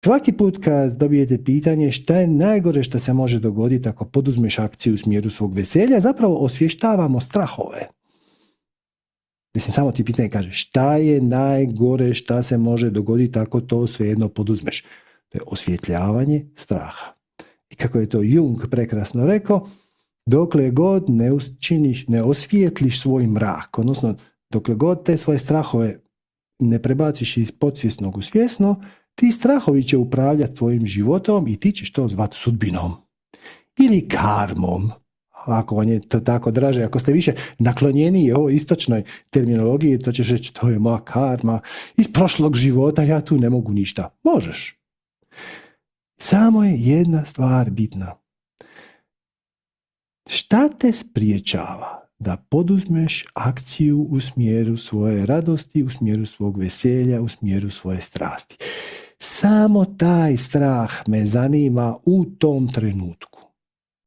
Svaki put kad dobijete pitanje šta je najgore što se može dogoditi ako poduzmeš akciju u smjeru svog veselja, zapravo osvještavamo strahove. Mislim, samo ti pitanje kaže šta je najgore šta se može dogoditi ako to svejedno poduzmeš. To je osvjetljavanje straha. I kako je to Jung prekrasno rekao, dokle god ne osvijetliš svoj mrak, odnosno dokle god te svoje strahove ne prebaciš iz podsvjesnog u svjesno, ti strahovi će upravljati tvojim životom i ti ćeš to zvati sudbinom. Ili karmom. Ako vam je to tako draže, ako ste više naklonjeniji ovoj istočnoj terminologiji, to ćeš reći to je moja karma iz prošlog života, ja tu ne mogu ništa. Možeš. Samo je jedna stvar bitna. Šta te spriječava da poduzmeš akciju u smjeru svoje radosti, u smjeru svog veselja, u smjeru svoje strasti? Samo taj strah me zanima u tom trenutku.